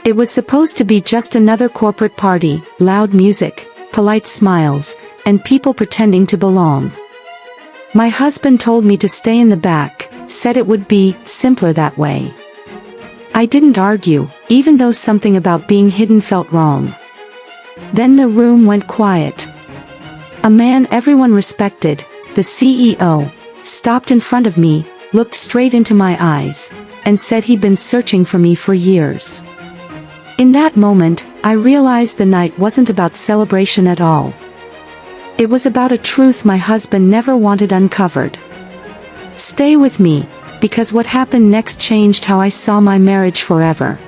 It was supposed to be just another corporate party, loud music, polite smiles, and people pretending to belong. My husband told me to stay in the back, said it would be simpler that way. I didn't argue, even though something about being hidden felt wrong. Then the room went quiet. A man everyone respected, the CEO, stopped in front of me, looked straight into my eyes, and said he'd been searching for me for years. In that moment, I realized the night wasn't about celebration at all. It was about a truth my husband never wanted uncovered. Stay with me, because what happened next changed how I saw my marriage forever.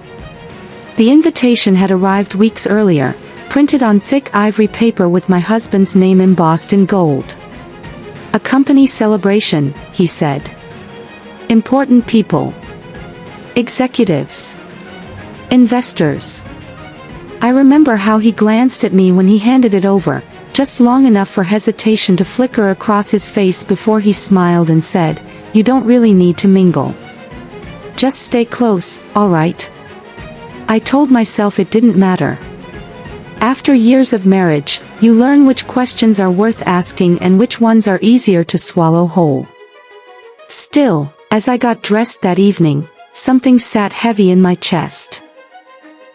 The invitation had arrived weeks earlier, printed on thick ivory paper with my husband's name embossed in gold. A company celebration, he said. Important people. Executives. Investors. I remember how he glanced at me when he handed it over, just long enough for hesitation to flicker across his face before he smiled and said, "You don't really need to mingle. Just stay close, all right?" I told myself it didn't matter. After years of marriage, you learn which questions are worth asking and which ones are easier to swallow whole. Still, as I got dressed that evening, something sat heavy in my chest.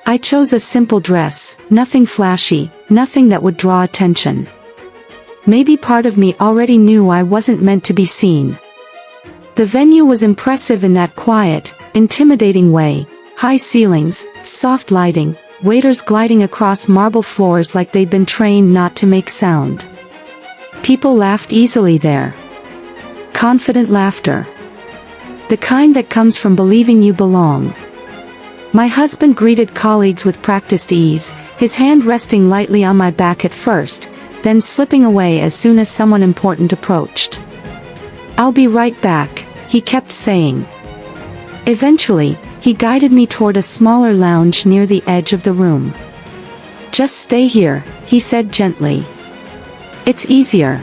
I chose a simple dress, nothing flashy, nothing that would draw attention. Maybe part of me already knew I wasn't meant to be seen. The venue was impressive in that quiet, intimidating way, high ceilings, soft lighting, waiters gliding across marble floors like they'd been trained not to make sound. People laughed easily there. Confident laughter. The kind that comes from believing you belong. My husband greeted colleagues with practiced ease, his hand resting lightly on my back at first, then slipping away as soon as someone important approached. "I'll be right back," he kept saying. Eventually, he guided me toward a smaller lounge near the edge of the room. "Just stay here," he said gently. "It's easier."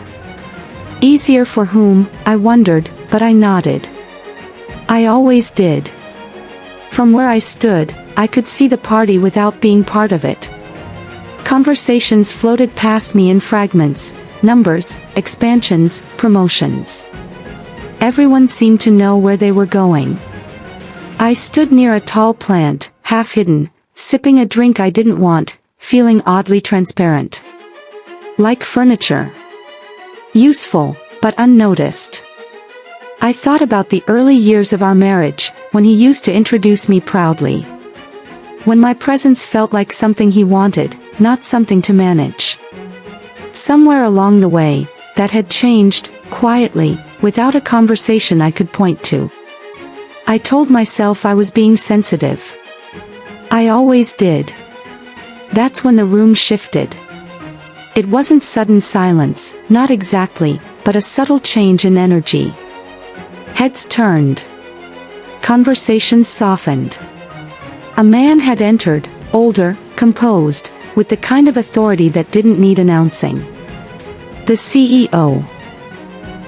Easier for whom, I wondered, but I nodded. I always did. From where I stood, I could see the party without being part of it. Conversations floated past me in fragments, numbers, expansions, promotions. Everyone seemed to know where they were going. I stood near a tall plant, half hidden, sipping a drink I didn't want, feeling oddly transparent. Like furniture. Useful, but unnoticed. I thought about the early years of our marriage, when he used to introduce me proudly. When my presence felt like something he wanted, not something to manage. Somewhere along the way, that had changed, quietly, without a conversation I could point to. I told myself I was being sensitive. I always did. That's when the room shifted. It wasn't sudden silence, not exactly, but a subtle change in energy. Heads turned. Conversations softened. A man had entered, older, composed, with the kind of authority that didn't need announcing. The CEO.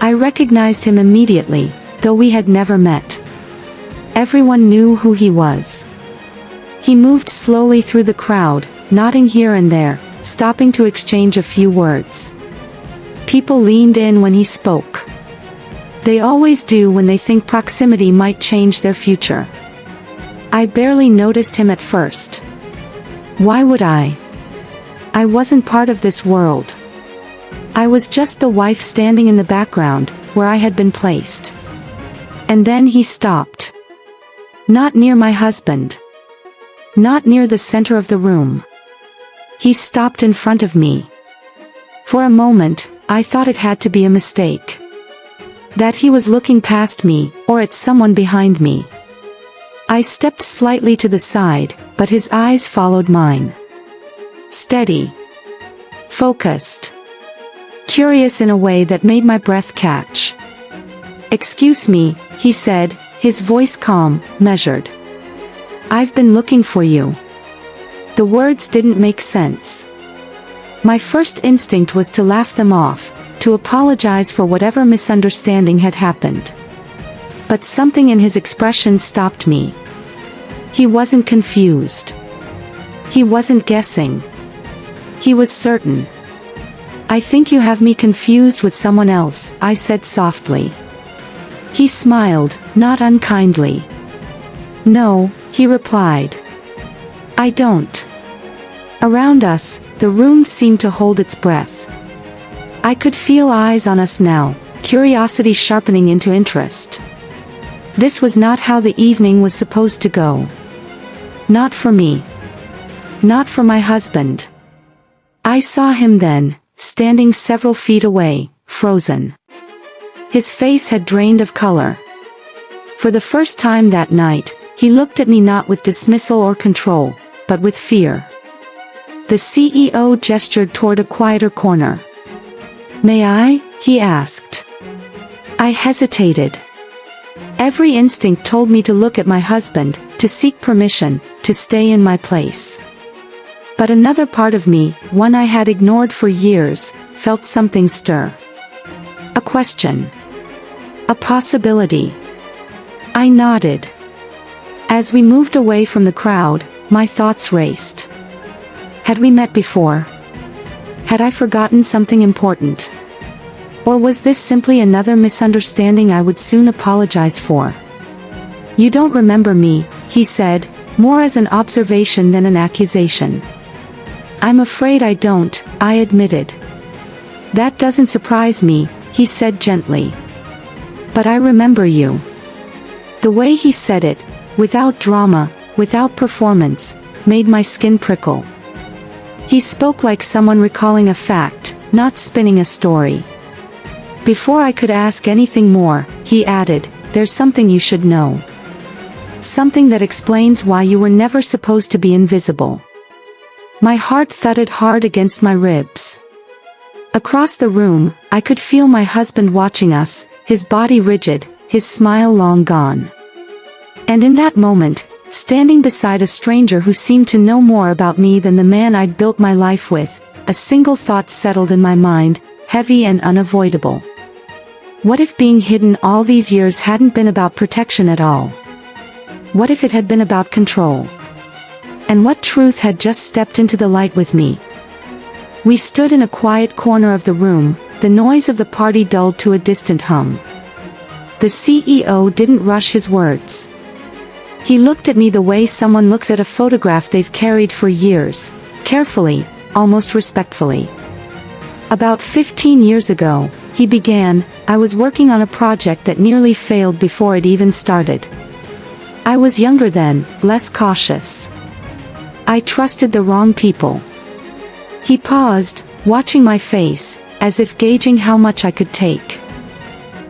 I recognized him immediately, though we had never met. Everyone knew who he was. He moved slowly through the crowd, nodding here and there, stopping to exchange a few words. People leaned in when he spoke. They always do when they think proximity might change their future. I barely noticed him at first. Why would I? I wasn't part of this world. I was just the wife standing in the background, where I had been placed. And then he stopped. Not near my husband. Not near the center of the room. He stopped in front of me. For a moment, I thought it had to be a mistake. That he was looking past me, or at someone behind me. I stepped slightly to the side, but his eyes followed mine. Steady. Focused. Curious in a way that made my breath catch. "Excuse me," he said, his voice calm, measured. "I've been looking for you." The words didn't make sense. My first instinct was to laugh them off, to apologize for whatever misunderstanding had happened. But something in his expression stopped me. He wasn't confused. He wasn't guessing. He was certain. "I think you have me confused with someone else," I said softly. He smiled, not unkindly. "No," he replied. "I don't." Around us, the room seemed to hold its breath. I could feel eyes on us now, curiosity sharpening into interest. This was not how the evening was supposed to go. Not for me. Not for my husband. I saw him then, standing several feet away, frozen. His face had drained of color. For the first time that night, he looked at me not with dismissal or control, but with fear. The CEO gestured toward a quieter corner. "May I?" he asked. I hesitated. Every instinct told me to look at my husband, to seek permission, to stay in my place. But another part of me, one I had ignored for years, felt something stir. A question. A possibility. I nodded. As we moved away from the crowd, my thoughts raced. Had we met before? Had I forgotten something important? Or was this simply another misunderstanding I would soon apologize for? "You don't remember me," he said, more as an observation than an accusation. "I'm afraid I don't," I admitted. "That doesn't surprise me," he said gently. "But I remember you." The way he said it, without drama, without performance, made my skin prickle. He spoke like someone recalling a fact, not spinning a story. Before I could ask anything more, he added, "There's something you should know. Something that explains why you were never supposed to be invisible." My heart thudded hard against my ribs. Across the room, I could feel my husband watching us, his body rigid, his smile long gone. And in that moment, standing beside a stranger who seemed to know more about me than the man I'd built my life with, a single thought settled in my mind, heavy and unavoidable. What if being hidden all these years hadn't been about protection at all? What if it had been about control? And what truth had just stepped into the light with me? We stood in a quiet corner of the room, the noise of the party dulled to a distant hum. The CEO didn't rush his words. He looked at me the way someone looks at a photograph they've carried for years, carefully, almost respectfully. "About 15 years ago," he began, "I was working on a project that nearly failed before it even started. I was younger then, less cautious. I trusted the wrong people." He paused, watching my face, as if gauging how much I could take.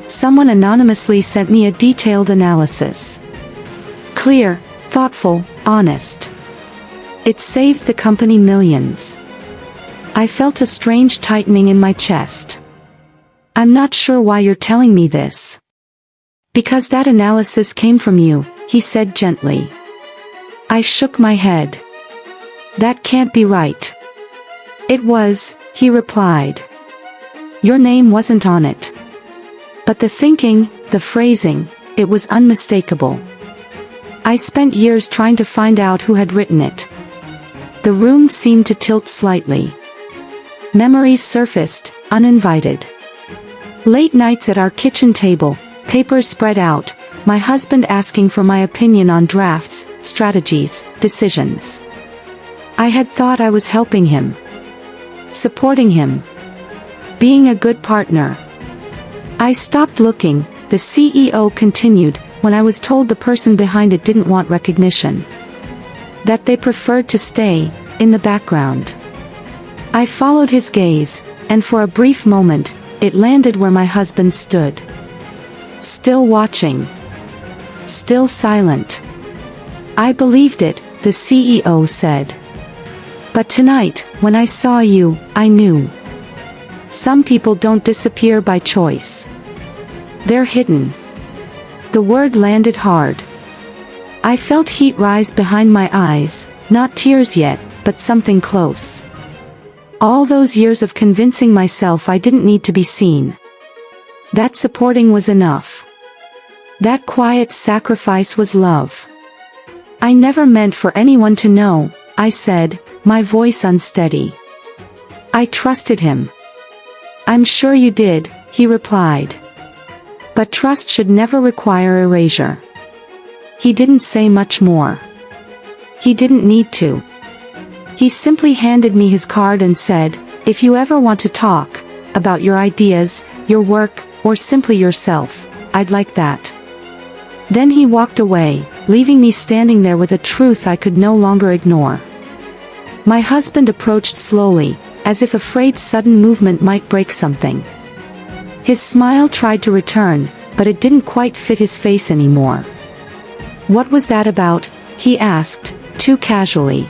"Someone anonymously sent me a detailed analysis. Clear, thoughtful, honest. It saved the company millions." I felt a strange tightening in my chest. "I'm not sure why you're telling me this." "Because that analysis came from you," he said gently. I shook my head. "That can't be right." "It was," he replied. "Your name wasn't on it. But the thinking, the phrasing, it was unmistakable. I spent years trying to find out who had written it." The room seemed to tilt slightly. Memories surfaced, uninvited. Late nights at our kitchen table, papers spread out, my husband asking for my opinion on drafts, strategies, decisions. I had thought I was helping him. Supporting him. Being a good partner. I stopped looking, the CEO continued, when I was told the person behind it didn't want recognition. That they preferred to stay, in the background. I followed his gaze, and for a brief moment, it landed where my husband stood. Still watching. Still silent. "I believed it," the CEO said. "But tonight, when I saw you, I knew. Some people don't disappear by choice. They're hidden." The word landed hard. I felt heat rise behind my eyes, not tears yet, but something close. All those years of convincing myself I didn't need to be seen. That supporting was enough. That quiet sacrifice was love. I never meant for anyone to know, I said, my voice unsteady. I trusted him. I'm sure you did, he replied. But trust should never require erasure. He didn't say much more. He didn't need to. He simply handed me his card and said, if you ever want to talk about your ideas, your work, or simply yourself, I'd like that. Then he walked away, leaving me standing there with a truth I could no longer ignore. My husband approached slowly, as if afraid sudden movement might break something. His smile tried to return, but it didn't quite fit his face anymore. What was that about? He asked, too casually.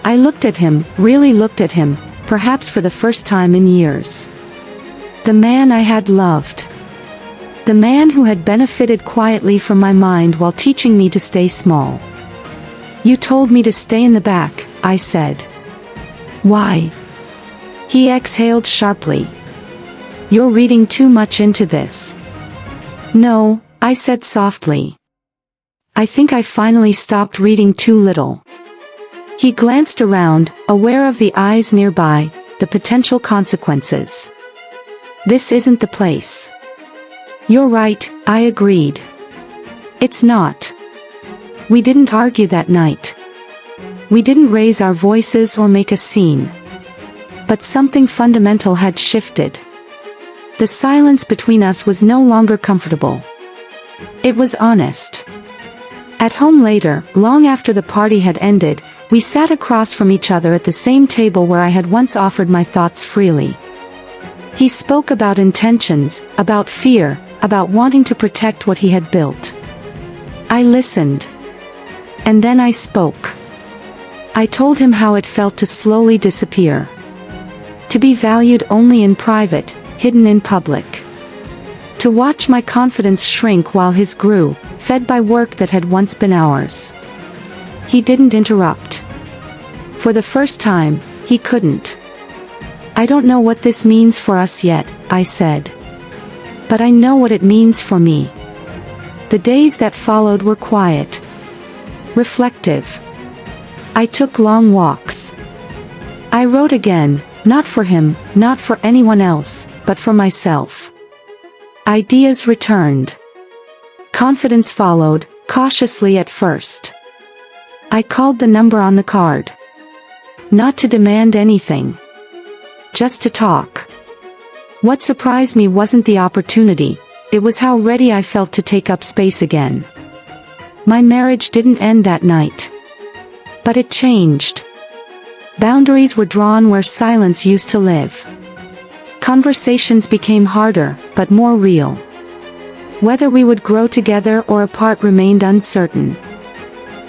I looked at him, really looked at him, perhaps for the first time in years. The man I had loved. The man who had benefited quietly from my mind while teaching me to stay small. You told me to stay in the back, I said. Why? He exhaled sharply. You're reading too much into this. No, I said softly. I think I finally stopped reading too little. He glanced around, aware of the eyes nearby, the potential consequences. This isn't the place. You're right, I agreed. It's not. We didn't argue that night. We didn't raise our voices or make a scene. But something fundamental had shifted. The silence between us was no longer comfortable. It was honest. At home later, long after the party had ended, we sat across from each other at the same table where I had once offered my thoughts freely. He spoke about intentions, about fear, about wanting to protect what he had built. I listened. And then I spoke. I told him how it felt to slowly disappear. To be valued only in private, hidden in public. To watch my confidence shrink while his grew, fed by work that had once been ours. He didn't interrupt. For the first time, he couldn't. I don't know what this means for us yet, I said. But I know what it means for me. The days that followed were quiet. Reflective. I took long walks. I wrote again, not for him, not for anyone else, but for myself. Ideas returned. Confidence followed, cautiously at first. I called the number on the card. Not to demand anything. Just to talk. What surprised me wasn't the opportunity, it was how ready I felt to take up space again. My marriage didn't end that night. But it changed. Boundaries were drawn where silence used to live. Conversations became harder, but more real. Whether we would grow together or apart remained uncertain.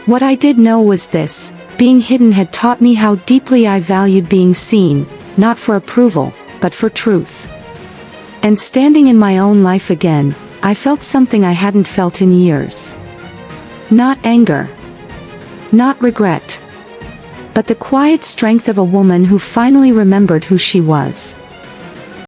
What I did know was this: being hidden had taught me how deeply I valued being seen, not for approval, but for truth. And standing in my own life again, I felt something I hadn't felt in years. Not anger. Not regret. But the quiet strength of a woman who finally remembered who she was.